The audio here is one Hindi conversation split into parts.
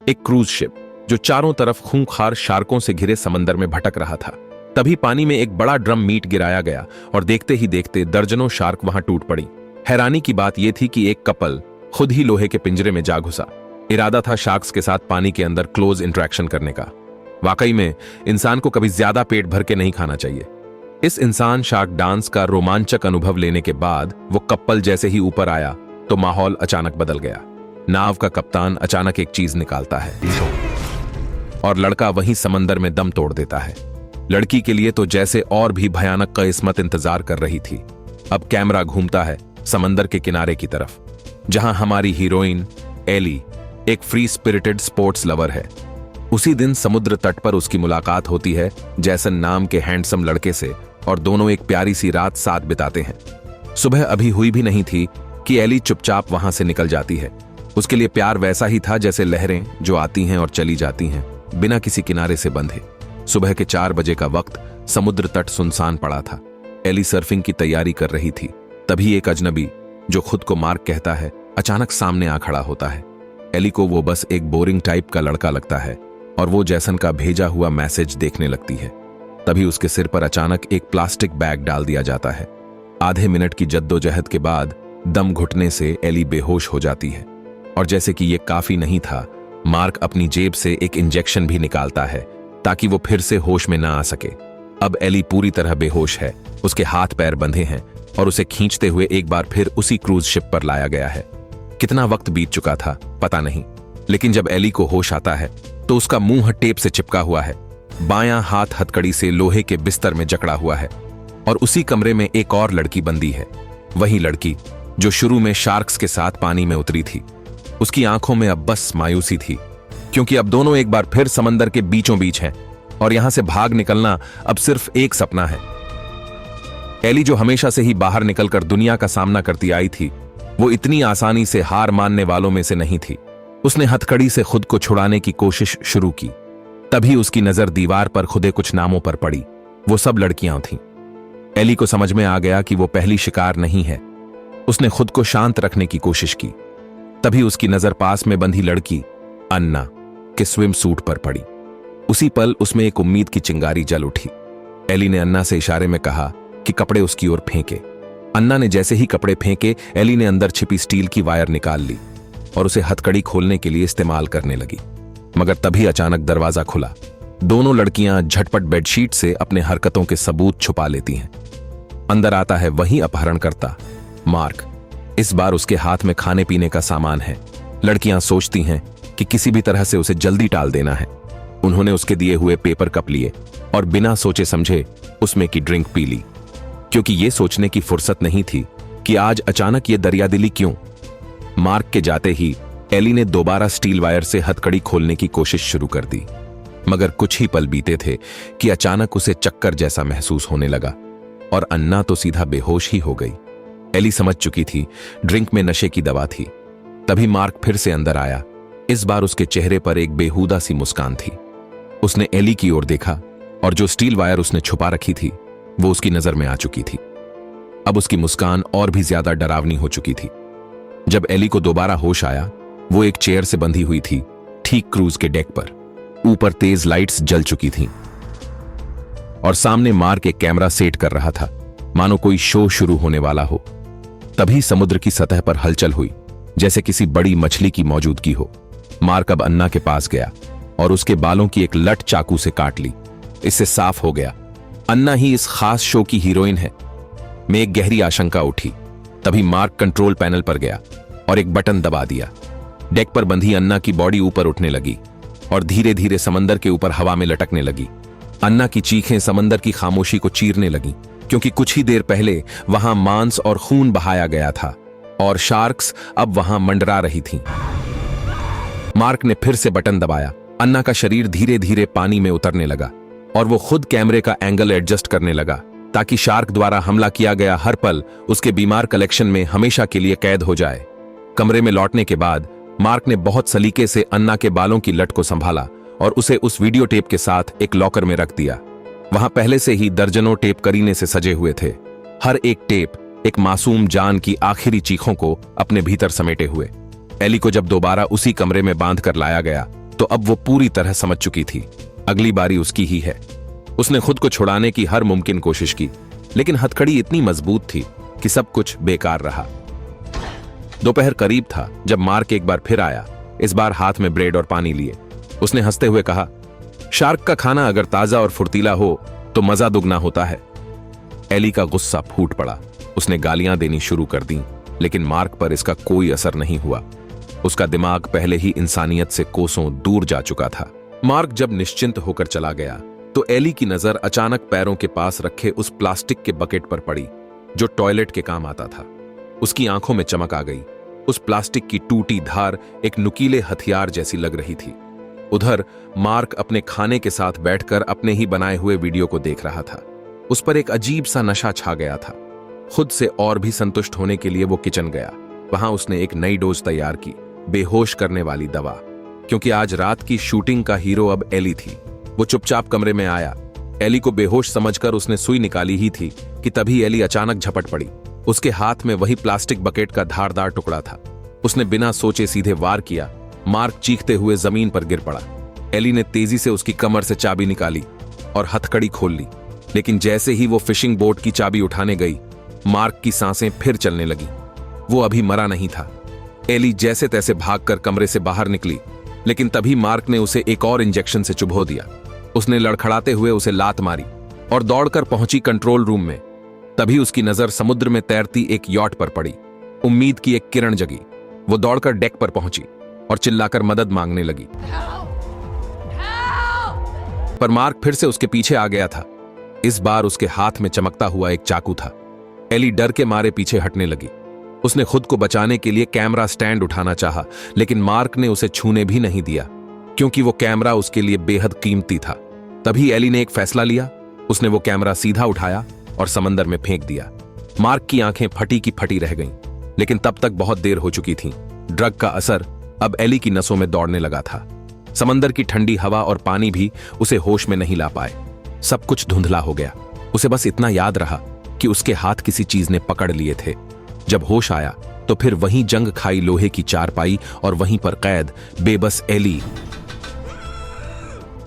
एक क्रूज शिप जो चारों तरफ खूंखार शार्कों से घिरे समंदर में भटक रहा था। तभी पानी में एक बड़ा ड्रम मीट गिराया गया और देखते ही देखते दर्जनों शार्क वहां टूट पड़ी। हैरानी की बात यह थी कि एक कपल खुद ही लोहे के पिंजरे में जा घुसा। इरादा था शार्क्स के साथ पानी के अंदर क्लोज इंटरेक्शन करने का। वाकई में इंसान को कभी ज्यादा पेट भर के नहीं खाना चाहिए। इस इंसान शार्क डांस का रोमांचक अनुभव लेने के बाद वो कपल जैसे ही ऊपर आया तो माहौल अचानक बदल गया। नाव का कप्तान अचानक एक चीज निकालता है और लड़का वहीं समंदर में दम तोड़ देता है। लड़की के लिए तो जैसे और भी भयानक किस्मत इंतजार कर रही थी। अब कैमरा घूमता है समंदर के किनारे की तरफ, जहां हमारी हीरोइन एली एक फ्री स्पिरिटेड स्पोर्ट्स लवर है। उसी दिन समुद्र तट पर उसकी मुलाकात होती है जैसन नाम के हैंडसम लड़के से और दोनों एक प्यारी सी रात साथ बिताते हैं। सुबह अभी हुई भी नहीं थी कि एली चुपचाप वहां से निकल जाती है। उसके लिए प्यार वैसा ही था जैसे लहरें जो आती हैं और चली जाती हैं, बिना किसी किनारे से बंधे। सुबह के 4 बजे का वक्त समुद्र तट सुनसान पड़ा था। एली सर्फिंग की तैयारी कर रही थी। तभी एक अजनबी जो खुद को मार्क कहता है अचानक सामने आ खड़ा होता है। एली को वो बस एक बोरिंग टाइप का लड़का लगता है और वो जैसन का भेजा हुआ मैसेज देखने लगती है। तभी उसके सिर पर अचानक एक प्लास्टिक बैग डाल दिया जाता है। आधे मिनट की जद्दोजहद के बाद दम घुटने से एली बेहोश हो जाती है और जैसे कि ये काफी नहीं था, मार्क अपनी जेब से एक इंजेक्शन भी निकालता है ताकि वो फिर से होश में ना आ सके। अब एली पूरी तरह बेहोश है, उसके हाथ पैर बंधे हैं और उसे खींचते हुए एक बार फिर उसी क्रूज शिप पर लाया गया है। कितना वक्त बीत चुका था पता नहीं, लेकिन जब एली को होश आता है तो उसका मुंह टेप से चिपका हुआ है, बायां हाथ हथकड़ी से लोहे के बिस्तर में जकड़ा हुआ है और उसी कमरे में एक और लड़की बंदी है। वही लड़की जो शुरू में शार्क्स के साथ पानी में उतरी थी। उसकी आंखों में अब बस मायूसी थी, क्योंकि अब दोनों एक बार फिर समंदर के बीचों बीच हैं और यहां से भाग निकलना अब सिर्फ एक सपना है। एली जो हमेशा से ही बाहर निकलकर दुनिया का सामना करती आई थी, वो इतनी आसानी से हार मानने वालों में से नहीं थी। उसने हथकड़ी से खुद को छुड़ाने की कोशिश शुरू की। तभी उसकी नजर दीवार पर खुदे कुछ नामों पर पड़ी। वो सब लड़कियां थीं। एली को समझ में आ गया कि वो पहली शिकार नहीं है। उसने खुद को शांत रखने की कोशिश की। तभी उसकी नजर पास में बंधी लड़की अन्ना के स्विम सूट पर पड़ी। उसी पल उसमें एक उम्मीद की चिंगारी जल उठी। एली ने अन्ना से इशारे में कहा कि कपड़े उसकी ओर फेंके। अन्ना ने जैसे ही कपड़े फेंके, एली ने अंदर छिपी स्टील की वायर निकाल ली और उसे हथकड़ी खोलने के लिए इस्तेमाल करने लगी। मगर तभी अचानक दरवाजा खुला। दोनों लड़कियां झटपट बेडशीट से अपने हरकतों के सबूत छुपा लेती हैं। अंदर आता है वही अपहरणकर्ता मार्क। इस बार उसके हाथ में खाने पीने का सामान है। लड़कियां सोचती हैं कि किसी भी तरह से उसे जल्दी टाल देना है। उन्होंने उसके दिए हुए पेपर कप लिए और बिना सोचे समझे उसमें की ड्रिंक पी ली, क्योंकि ये सोचने की फुर्सत नहीं थी कि आज अचानक ये दरियादिली क्यों। मार्क के जाते ही एली ने दोबारा स्टील वायर से हथकड़ी खोलने की कोशिश शुरू कर दी, मगर कुछ ही पल बीते थे कि अचानक उसे चक्कर जैसा महसूस होने लगा और अन्ना तो सीधा बेहोश ही हो गई। एली समझ चुकी थी ड्रिंक में नशे की दवा थी। तभी मार्क फिर से अंदर आया। इस बार उसके चेहरे पर एक बेहुदा सी मुस्कान थी। उसने एली की ओर देखा और जो स्टील वायर उसने छुपा रखी थी वो उसकी नजर में आ चुकी थी। अब उसकी मुस्कान और भी ज्यादा डरावनी हो चुकी थी। जब एली को दोबारा होश आया, वो एक चेयर से बंधी हुई थी, ठीक क्रूज के डेक पर। ऊपर तेज लाइट्स जल चुकी थीं और सामने मार्क एक कैमरा सेट कर रहा था, मानो कोई शो शुरू होने वाला हो। तभी समुद्र की सतह पर हलचल हुई, जैसे किसी बड़ी मछली की मौजूदगी हो। मार्क अब अन्ना के पास गया और उसके बालों की एक लट चाकू से काट ली। इससे साफ हो गया अन्ना ही इस खास शो की हीरोइन है। में एक गहरी आशंका उठी। तभी मार्क कंट्रोल पैनल पर गया और एक बटन दबा दिया। डेक पर बंधी अन्ना की बॉडी ऊपर उठने लगी और धीरे धीरे समंदर के ऊपर हवा में लटकने लगी। अन्ना की चीखें समंदर की खामोशी को चीरने लगी, क्योंकि कुछ ही देर पहले वहां मांस और खून बहाया गया था और शार्क्स अब वहां मंडरा रही थीं। मार्क ने फिर से बटन दबाया। अन्ना का शरीर धीरे धीरे पानी में उतरने लगा और वो खुद कैमरे का एंगल एडजस्ट करने लगा ताकि शार्क द्वारा हमला किया गया हर पल उसके बीमार कलेक्शन में हमेशा के लिए कैद हो जाए। कमरे में लौटने के बाद मार्क ने बहुत सलीके से अन्ना के बालों की लट को संभाला और उसे उस वीडियो टेप के साथ एक लॉकर में रख दिया। वहां पहले से ही दर्जनों टेप करीने से सजे हुए थे। हर एक टेप एक मासूम जान की आखिरी चीखों को अपने भीतर समेटे हुए। एली को जब दोबारा उसी कमरे में बांध कर लाया गया तो अब वो पूरी तरह समझ चुकी थी, अगली बारी उसकी ही है। उसने खुद को छुड़ाने की हर मुमकिन कोशिश की, लेकिन हथकड़ी इतनी मजबूत थी कि सब कुछ बेकार रहा। दोपहर करीब था जब मार्क एक बार फिर आया, इस बार हाथ में ब्रेड और पानी लिए। उसने हंसते हुए कहा, शार्क का खाना अगर ताजा और फुर्तीला हो तो मजा दुगना होता है। एली का गुस्सा फूट पड़ा। उसने गालियां देनी शुरू कर दी, लेकिन मार्क पर इसका कोई असर नहीं हुआ। उसका दिमाग पहले ही इंसानियत से कोसों दूर जा चुका था। मार्क जब निश्चिंत होकर चला गया तो एली की नजर अचानक पैरों के पास रखे उस प्लास्टिक के बकेट पर पड़ी जो टॉयलेट के काम आता था। उसकी आंखों में चमक आ गई। उस प्लास्टिक की टूटी धार एक नुकीले हथियार जैसी लग रही थी। उधर मार्क अपने खाने के साथ बैठकर अपने ही बनाए हुए वीडियो को देख रहा था। उस पर एक अजीब सा नशा छा गया था। खुद से और भी संतुष्ट होने के लिए वो किचन गया। वहां उसने एक नई डोज तैयार की, बेहोश करने वाली दवा। क्योंकि आज रात की शूटिंग का हीरो अब एली थी। वो चुपचाप कमरे में आया। एली को बेहोश समझकर उसने सुई निकाली ही थी कि तभी एली अचानक झपट पड़ी। उसके हाथ में वही प्लास्टिक बकेट का धारदार टुकड़ा था। उसने बिना सोचे सीधे वार किया। मार्क चीखते हुए जमीन पर गिर पड़ा। एली ने तेजी से उसकी कमर से चाबी निकाली और हथकड़ी खोल ली, लेकिन जैसे ही वो फिशिंग बोट की चाबी उठाने गई, मार्क की सांसें फिर चलने लगी। वो अभी मरा नहीं था। एली जैसे तैसे भागकर कमरे से बाहर निकली, लेकिन तभी मार्क ने उसे एक और इंजेक्शन से चुभो दिया। उसने लड़खड़ाते हुए उसे लात मारी और दौड़कर पहुंची कंट्रोल रूम में। तभी उसकी नजर समुद्र में तैरती एक यॉट पर पड़ी। उम्मीद की एक किरण जगी। वो दौड़कर डेक पर पहुंची और चिल्लाकर मदद मांगने लगी। पर मार्क फिर से उसके पीछे आ गया था। इस बार उसके हाथ में चमकता हुआ एक चाकू था। एली डर के मारे पीछे हटने लगी। उसने खुद को बचाने के लिए कैमरा स्टैंड उठाना चाहा, लेकिन मार्क ने उसे छूने भी नहीं दिया, क्योंकि वो कैमरा उसके लिए बेहद कीमती था। तभी एली ने एक फैसला लिया। उसने वो कैमरा सीधा उठाया और समंदर में फेंक दिया। मार्क की आंखें फटी की फटी रह गईं, लेकिन तब तक बहुत देर हो चुकी थी। ड्रग का असर अब एली की नसों में दौड़ने लगा था। समंदर की ठंडी हवा और पानी भी उसे होश में नहीं ला पाए। सब कुछ धुंधला हो गया। उसे बस इतना याद रहा कि उसके हाथ किसी चीज ने पकड़ लिए थे। जब होश आया तो फिर वहीं जंग खाई लोहे की चारपाई और वहीं पर कैद बेबस एली।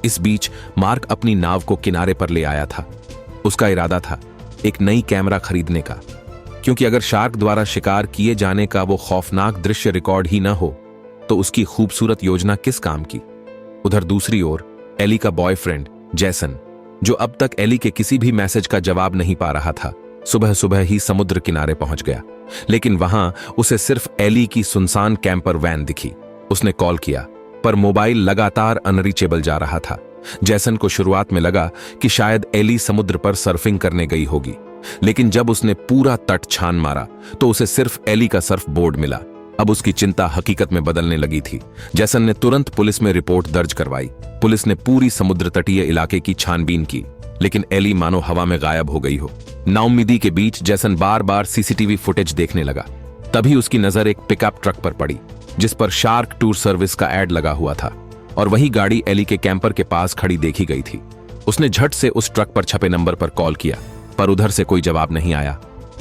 इस बीच मार्क अपनी नाव को किनारे पर ले आया था। उसका इरादा था एक नई कैमरा खरीदने का, क्योंकि अगर शार्क द्वारा शिकार किए जाने का वो खौफनाक दृश्य रिकॉर्ड ही न हो तो उसकी खूबसूरत योजना किस काम की। उधर दूसरी ओर एली का बॉयफ्रेंड जैसन, जो अब तक एली के किसी भी मैसेज का जवाब नहीं पा रहा था, सुबह सुबह ही समुद्र किनारे पहुंच गया। लेकिन वहां उसे सिर्फ एली की सुनसान कैंपर वैन दिखी। उसने कॉल किया, पर मोबाइल लगातार अनरीचेबल जा रहा था। जैसन को शुरुआत में लगा कि शायद एली समुद्र पर सर्फिंग करने गई होगी, लेकिन जब उसने पूरा तट छान मारा तो उसे सिर्फ एली का सर्फ बोर्ड मिला। अब उसकी चिंता हकीकत में बदलने लगी थी। जैसन ने तुरंत पुलिस में रिपोर्ट दर्ज करवाई। पुलिस ने पूरी समुद्र तटीय इलाके की छानबीन की, लेकिन एली मानो हवा में गायब हो गई हो। नाउम्मीदी के बीच जैसन बार बार सीसीटीवी फुटेज देखने लगा। तभी उसकी नजर एक पिकअप ट्रक पर पड़ी, जिस पर शार्क टूर सर्विस का एड लगा हुआ था, और वही गाड़ी एली के कैंपर के पास खड़ी देखी गई थी। उसने झट से उस ट्रक पर छपे नंबर पर कॉल किया, पर उधर से कोई जवाब नहीं आया।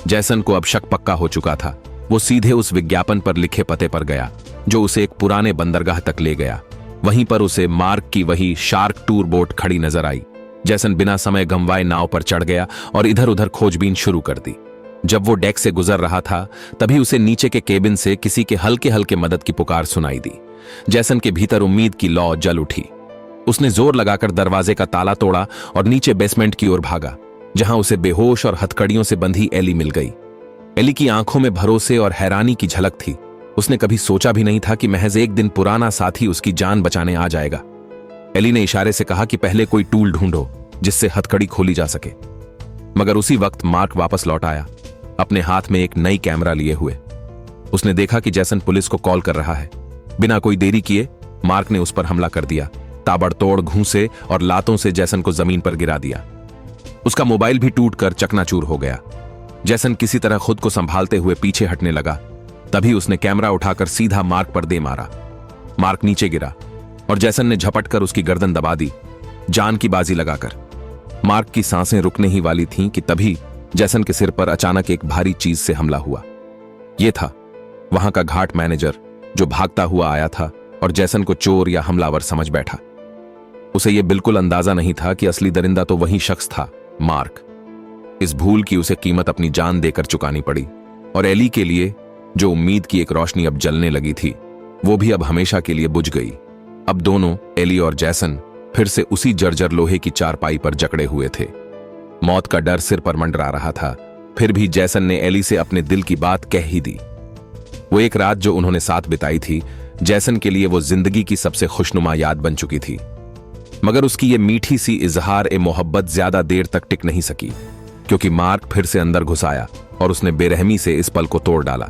जैसन को अब शक पक्का हो चुका था। वो सीधे उस विज्ञापन पर लिखे पते पर गया, जो उसे एक पुराने बंदरगाह तक ले गया। वहीं पर उसे मार्क की वही शार्क टूर बोट खड़ी नजर आई। जैसन बिना समय गंवाए नाव पर चढ़ गया और इधर उधर खोजबीन शुरू कर दी। जब वो डेक से गुजर रहा था, तभी उसे नीचे के केबिन से किसी के हल्के हल्के मदद की पुकार सुनाई दी। जैसन के भीतर उम्मीद की लौ जल उठी। उसने जोर लगाकर दरवाजे का ताला तोड़ा और नीचे बेसमेंट की ओर भागा, जहां उसे बेहोश और हथकड़ियों से बंधी एली मिल गई। एली की आंखों में भरोसे और हैरानी की झलक थी। उसने कभी सोचा भी नहीं था कि महज एक दिन पुराना साथी उसकी जान बचाने आ जाएगा। एली ने इशारे से कहा कि पहले कोई टूल ढूंढो जिससे हथकड़ी खोली जा सके। मगर उसी वक्त मार्क वापस लौट आया, अपने हाथ में एक नई कैमरा लिए हुए। उसने देखा कि जैसन पुलिस को कॉल कर रहा है। बिना कोई देरी किए मार्क ने उस पर हमला कर दिया। ताबड़तोड़ घूंसे और लातों से जैसन को जमीन पर गिरा दिया। उसका मोबाइल भी टूटकर चकनाचूर हो गया। जैसन किसी तरह खुद को संभालते हुए पीछे हटने लगा। तभी उसने कैमरा उठाकर सीधा मार्क पर दे मारा। मार्क नीचे गिरा और जैसन ने झपटकर उसकी गर्दन दबा दी, जान की बाजी लगाकर। मार्क की सांसें रुकने ही वाली थीं कि तभी जैसन के सिर पर अचानक एक भारी चीज से हमला हुआ। यह था वहां का घाट मैनेजर, जो भागता हुआ आया था और जैसन को चोर या हमलावर समझ बैठा। उसे यह बिल्कुल अंदाजा नहीं था कि असली दरिंदा तो वही शख्स था, मार्क। इस भूल की उसे कीमत अपनी जान देकर चुकानी पड़ी, और एली के लिए जो उम्मीद की एक रोशनी अब जलने लगी थी, वो भी अब हमेशा के लिए बुझ गई। अब दोनों, एली और जैसन, फिर से उसी जर्जर लोहे की चारपाई पर जकड़े हुए थे। मौत का डर सिर पर मंडरा रहा था, फिर भी जैसन ने एली से अपने दिल की बात कह ही दी। वो एक रात जो उन्होंने साथ बिताई थी, जैसन के लिए वो जिंदगी की सबसे खुशनुमा याद बन चुकी थी। मगर उसकी ये मीठी सी इजहार ए मोहब्बत ज्यादा देर तक टिक नहीं सकी, क्योंकि मार्क फिर से अंदर घुस आया और उसने बेरहमी से इस पल को तोड़ डाला।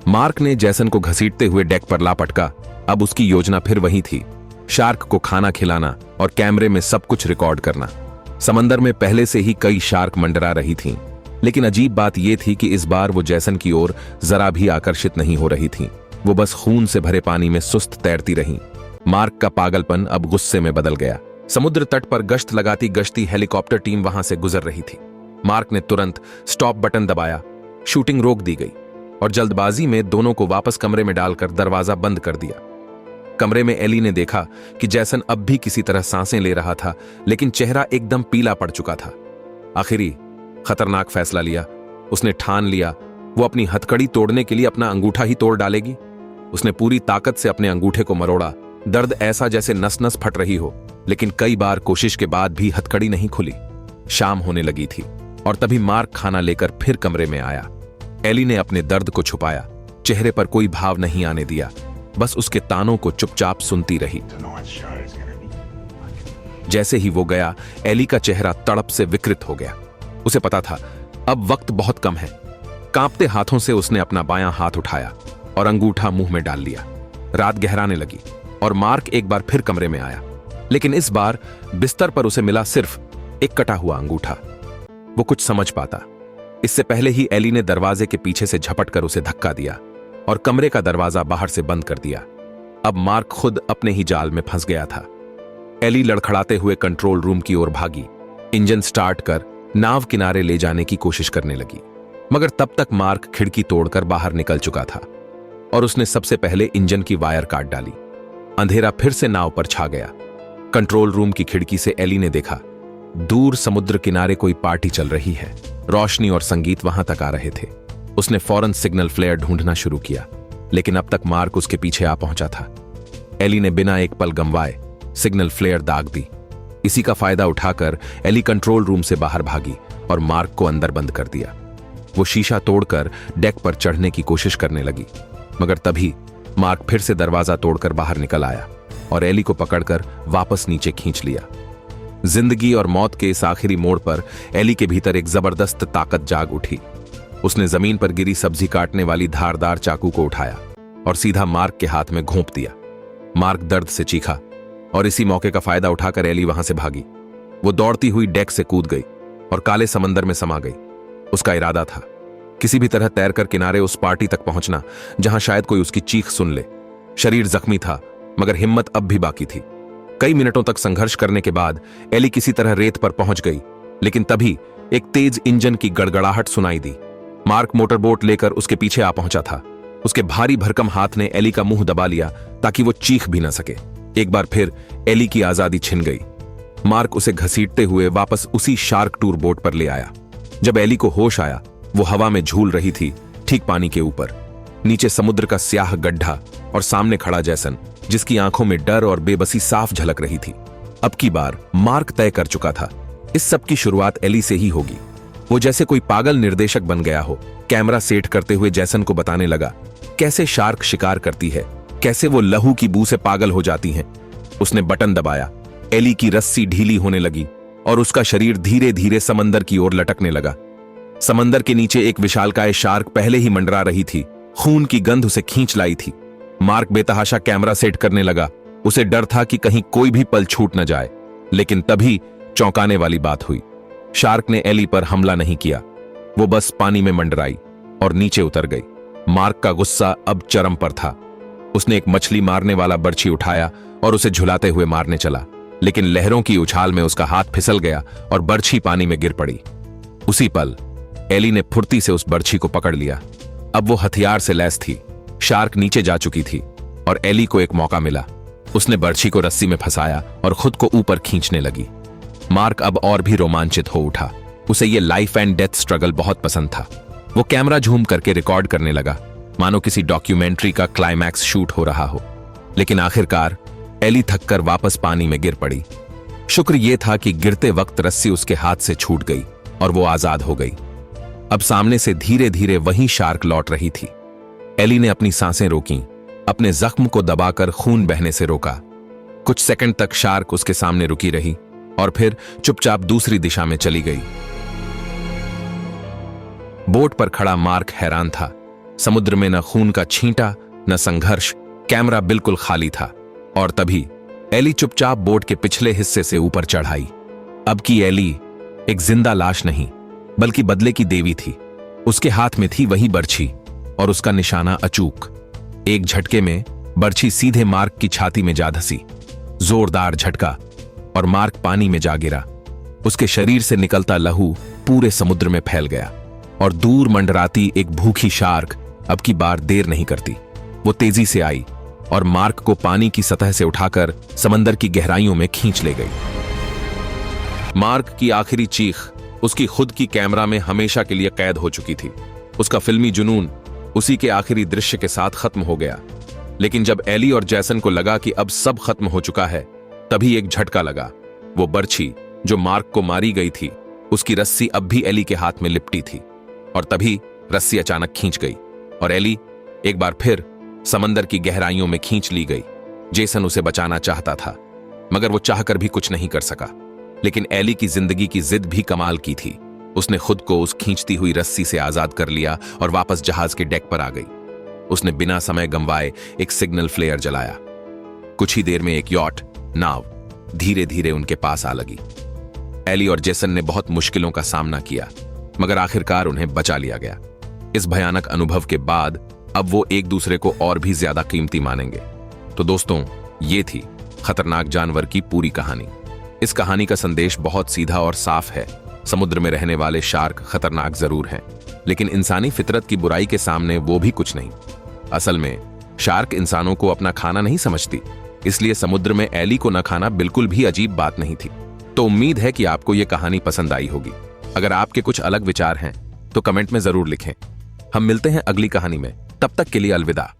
मार्क ने जैसन को घसीटते हुए डेक पर ला पटका। अब उसकी योजना फिर वही थी, शार्क को खाना खिलाना और कैमरे में सब कुछ रिकॉर्ड करना। समंदर में पहले से ही कई शार्क मंडरा रही थीं, लेकिन अजीब बात यह थी कि इस बार वो जैसन की ओर जरा भी आकर्षित नहीं हो रही थीं। वो बस खून से भरे पानी में सुस्त तैरती रहीं। मार्क का पागलपन अब गुस्से में बदल गया। समुद्र तट पर गश्त लगाती गश्ती हेलीकॉप्टर टीम वहां से गुजर रही थी। मार्क ने तुरंत स्टॉप बटन दबाया, शूटिंग रोक दी गई और जल्दबाजी में दोनों को वापस कमरे में डालकर दरवाजा बंद कर दिया। कमरे में एली ने देखा कि जैसन अब भी किसी तरह सांसें ले रहा था, लेकिन चेहरा एकदम पीला पड़ चुका था। आखिरी खतरनाक फैसला लिया। उसने ठान लिया वो अपनी हथकड़ी तोड़ने के लिए अपना अंगूठा ही तोड़ डालेगी। उसने पूरी ताकत से अपने अंगूठे को मरोड़ा। दर्द ऐसा जैसे नस नस फट रही हो, लेकिन कई बार कोशिश के बाद भी हथकड़ी नहीं खुली। शाम होने लगी थी और तभी मार्क खाना लेकर फिर कमरे में आया। एली ने अपने दर्द को छुपाया, चेहरे पर कोई भाव नहीं आने दिया, बस उसके तानों को चुपचाप सुनती रही। जैसे ही वो गया, एली का चेहरा तड़प से विकृत हो गया। उसे पता था अब वक्त बहुत कम है। कांपते हाथों से उसने अपना बायां हाथ उठाया और अंगूठा मुंह में डाल लिया। रात गहराने लगी और मार्क एक बार फिर कमरे में आया, लेकिन इस बार बिस्तर पर उसे मिला सिर्फ एक कटा हुआ अंगूठा। वो कुछ समझ पाता इससे पहले ही एली ने दरवाजे के पीछे से झपट कर उसे धक्का दिया और कमरे का दरवाजा बाहर से बंद कर दिया। अब मार्क खुद अपने ही जाल में फंस गया था। एली लड़खड़ाते हुए कंट्रोल रूम की ओर भागी, इंजन स्टार्ट कर नाव किनारे ले जाने की कोशिश करने लगी, मगर तब तक मार्क खिड़की तोड़कर बाहर निकल चुका था और उसने सबसे पहले इंजन की वायर काट डाली। अंधेरा फिर से नाव पर छा गया। कंट्रोल रूम की खिड़की से एली ने देखा दूर समुद्र किनारे कोई पार्टी चल रही है। रोशनी और संगीत वहां तक आ रहे थे। उसने फौरन सिग्नल फ्लेयर ढूंढना शुरू किया, लेकिन अब तक मार्क उसके पीछे आ पहुंचा था। एली ने बिना एक पल गंवाए सिग्नल फ्लेयर दाग दी। इसी का फायदा उठाकर एली कंट्रोल रूम से बाहर भागी और मार्क को अंदर बंद कर दिया। वो शीशा तोड़कर डेक पर चढ़ने की कोशिश करने लगी, मगर तभी मार्क फिर से दरवाजा तोड़कर बाहर निकल आया और एली को पकड़कर वापस नीचे खींच लिया। जिंदगी और मौत के इस आखिरी मोड़ पर एली के भीतर एक जबरदस्त ताकत जाग उठी। उसने जमीन पर गिरी सब्जी काटने वाली धारदार चाकू को उठाया और सीधा मार्क के हाथ में घोंप दिया। मार्क दर्द से चीखा और इसी मौके का फायदा उठाकर एली वहां से भागी। वो दौड़ती हुई डेक से कूद गई और काले समंदर में समा गई। उसका इरादा था किसी भी तरह तैरकर किनारे उस पार्टी तक पहुंचना जहां शायद कोई उसकी चीख सुन ले। शरीर जख्मी था, मगर हिम्मत अब भी बाकी थी। कई मिनटों तक संघर्ष करने के बाद एली किसी तरह रेत पर पहुंच गई, लेकिन तभी एक तेज इंजन की गड़गड़ाहट सुनाई दी। मार्क मोटरबोट लेकर उसके पीछे आ पहुंचा था। उसके भारी भरकम हाथ ने एली का मुंह दबा लिया ताकि वो चीख भी न सके। एक बार फिर एली की आजादी छिन गई। मार्क उसे घसीटते हुए वापस उसी शार्क टूर बोट पर ले आया। जब एली को होश आया, वो हवा में झूल रही थी, ठीक पानी के ऊपर। नीचे समुद्र का स्याह गड्ढा और सामने खड़ा जैसन, जिसकी आंखों में डर और बेबसी साफ झलक रही थी। अब की बार मार्क तय कर चुका था, इस सब की शुरुआत एली से ही होगी। वो जैसे कोई पागल निर्देशक बन गया हो, कैमरा सेट करते हुए जैसन को बताने लगा कैसे शार्क शिकार करती है, कैसे वो लहू की बू से पागल हो जाती हैं। उसने बटन दबाया, एली की रस्सी ढीली होने लगी और उसका शरीर धीरे धीरे समंदर की ओर लटकने लगा। समंदर के नीचे एक विशालकाय शार्क पहले ही मंडरा रही थी। खून की गंध उसे खींच लाई थी। मार्क बेतहाशा कैमरा सेट करने लगा। उसे डर था कि कहीं कोई भी पल छूट न जाए, लेकिन तभी चौंकाने वाली बात हुई। शार्क ने एली पर हमला नहीं किया, वो बस पानी में मंडराई और नीचे उतर गई। मार्क का गुस्सा अब चरम पर था। उसने एक मछली मारने वाला बर्छी उठाया और उसे झुलाते हुए मारने चला, लेकिन लहरों की उछाल में उसका हाथ फिसल गया और बर्छी पानी में गिर पड़ी। उसी पल एली ने फुर्ती से उस बर्छी को पकड़ लिया। अब वो हथियार से लैस थी। शार्क नीचे जा चुकी थी और एली को एक मौका मिला। उसने बर्छी को रस्सी में फंसाया और खुद को ऊपर खींचने लगी। मार्क अब और भी रोमांचित हो उठा। उसे ये लाइफ एंड डेथ स्ट्रगल बहुत पसंद था। वो कैमरा झूम करके रिकॉर्ड करने लगा, मानो किसी डॉक्यूमेंट्री का क्लाइमैक्स शूट हो रहा हो। लेकिन आखिरकार एली थककर वापस पानी में गिर पड़ी। शुक्र ये था कि गिरते वक्त रस्सी उसके हाथ से छूट गई और वो आजाद हो गई। अब सामने से धीरे धीरे वही शार्क लौट रही थी। एली ने अपनी सांसें रोकीं, अपने जख्म को दबाकर खून बहने से रोका। कुछ सेकंड तक शार्क उसके सामने रुकी रही और फिर चुपचाप दूसरी दिशा में चली गई। बोट पर खड़ा मार्क हैरान था। समुद्र में न खून का छींटा न संघर्ष, कैमरा बिल्कुल खाली था। और तभी एली चुपचाप बोट के पिछले हिस्से से ऊपर चढ़ाई। अब की एली एक जिंदा लाश नहीं बल्कि बदले की देवी थी। उसके हाथ में थी वही बर्छी और उसका निशाना अचूक। एक झटके में बर्छी सीधे मार्क की छाती में जा धसी। जोरदार झटका और मार्क पानी में जा गिरा। उसके शरीर से निकलता लहू पूरे समुद्र में फैल गया और दूर मंडराती एक भूखी शार्क अब की बार देर नहीं करती। वो तेजी से आई और मार्क को पानी की सतह से उठाकर समंदर की गहराइयों में खींच ले गई। मार्क की आखिरी चीख उसकी खुद की कैमरा में हमेशा के लिए कैद हो चुकी थी। उसका फिल्मी जुनून उसी के आखिरी दृश्य के साथ खत्म हो गया। लेकिन जब एली और जैसन को लगा कि अब सब खत्म हो चुका है, तभी एक झटका लगा। वो बर्छी जो मार्क को मारी गई थी, उसकी रस्सी अब भी एली के हाथ में लिपटी थी। और तभी रस्सी अचानक खींच गई और एली एक बार फिर समंदर की गहराइयों में खींच ली गई। जेसन उसे बचाना चाहता था, मगर वो चाहकर भी कुछ नहीं कर सका। लेकिन एली की जिंदगी की जिद भी कमाल की थी। उसने खुद को उस खींचती हुई रस्सी से आजाद कर लिया और वापस जहाज के डेक पर आ गई। उसने बिना समय गंवाए एक सिग्नल फ्लेयर जलाया। कुछ ही देर में एक यॉट नाव धीरे धीरे उनके पास आ लगी। एली और जेसन ने बहुत मुश्किलों का सामना किया, मगर आखिरकार उन्हें बचा लिया गया। इस भयानक अनुभव के बाद अब वो एक दूसरे को और भी ज्यादा कीमती मानेंगे। तो दोस्तों, ये थी खतरनाक जानवर की पूरी कहानी। इस कहानी का संदेश बहुत सीधा और साफ है। समुद्र में रहने वाले शार्क खतरनाक जरूर हैं, लेकिन इंसानी फितरत की बुराई के सामने वो भी कुछ नहीं। असल में शार्क इंसानों को अपना खाना नहीं समझती, इसलिए समुद्र में एली को न खाना बिल्कुल भी अजीब बात नहीं थी। तो उम्मीद है कि आपको ये कहानी पसंद आई होगी। अगर आपके कुछ अलग विचार हैं तो कमेंट में जरूर लिखें। हम मिलते हैं अगली कहानी में। तब तक के लिए अलविदा।